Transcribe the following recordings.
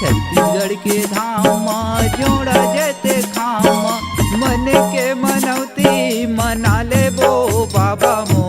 छत्तीसगढ़ के धाम जोड़ा जैते खाम मन के मनौती मना ले बो बाबा मो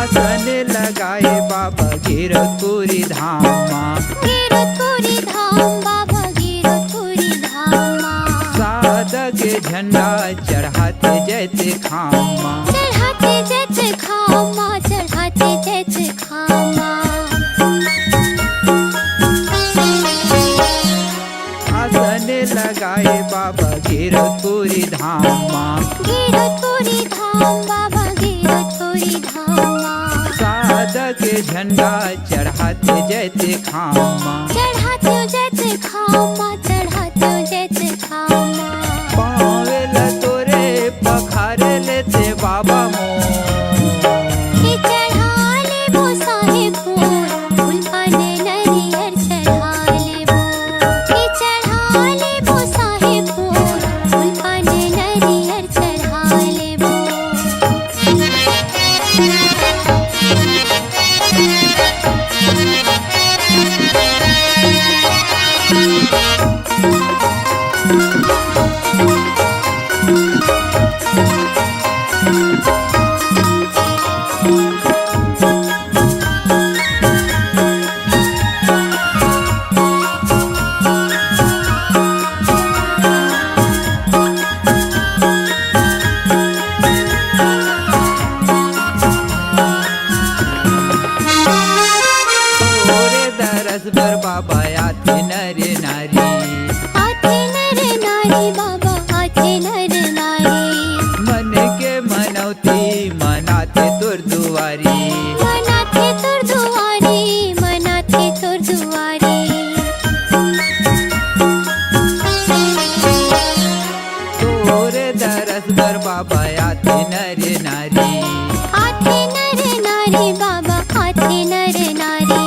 लगाए बाबा गिरतुरी धामा गिरतुरी धाम बाबा गिरतुरी धामा सादा के झंडा चढ़ाते जैते खामा चढ़ाते जैते खामा चढ़ाते जैते खामा आसन लगाए बाबा गिरतुरी धामा गिरतुरी धाम बाबा गिरतुरी धामा सादा के झंडा चढ़ाते जैते खामा चढ़ाते जैते खामा चढ़ाते जैते खामा पावेल तोरे पखारे लेते बाबा मो चढ़ा ले वो साहेबपुर फूल पाने नरियर चढ़ा ले वो चढ़ा ले वो साहेबपुर फूल पाने नरियर चढ़ा ले वो बर बाबा आते नर नारी बाबा आते नर नारी मन के मनौती मनाते तुर दुआरी मनाते तुर दुआरी मनाते तुर दुआरी तोरे दरस बर बाबा आते नर नारी बाबा आते नर नारी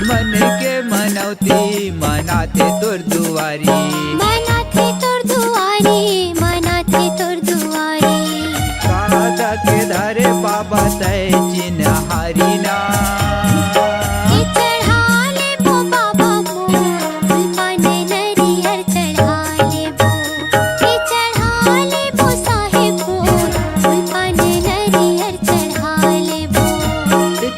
मन के मनौती मनाते तुर दुआरी मनाते तुर दुआरी मनाते तुर दुआरी सादा के धारे बाबा तय चिन्हारी ना चढ़ा ले वो बाबा मो फूल पाने नरियर चढ़ा ले वो चढ़ा ले वो साहेबपुर फूल पाने नरियर चढ़ा ले वो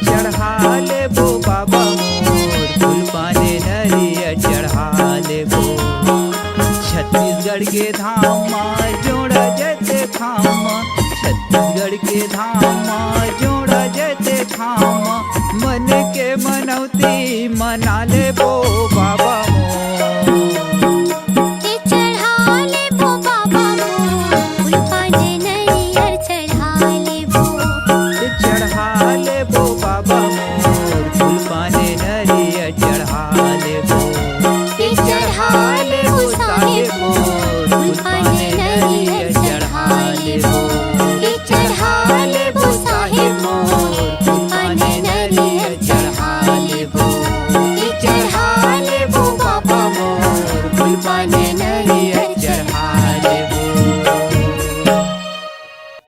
चढ़ा ले बो बाबा मोर फूल पाने नरियर चढ़ा ले बो छत्तीसगढ़ के धाम जोड़ा जैते खाम छत्तीसगढ़ के धाम जोड़ा जैते खाम मन के मनौती मना ले बो बाबा चढ़ा ले वो बाबा मो फूल पाने नरियर चढ़ा ले वो चढ़ा ले बो बाबा मोर फूल पाने नरियर चढ़ा ले बो चढ़ा ले वो साहेब मोर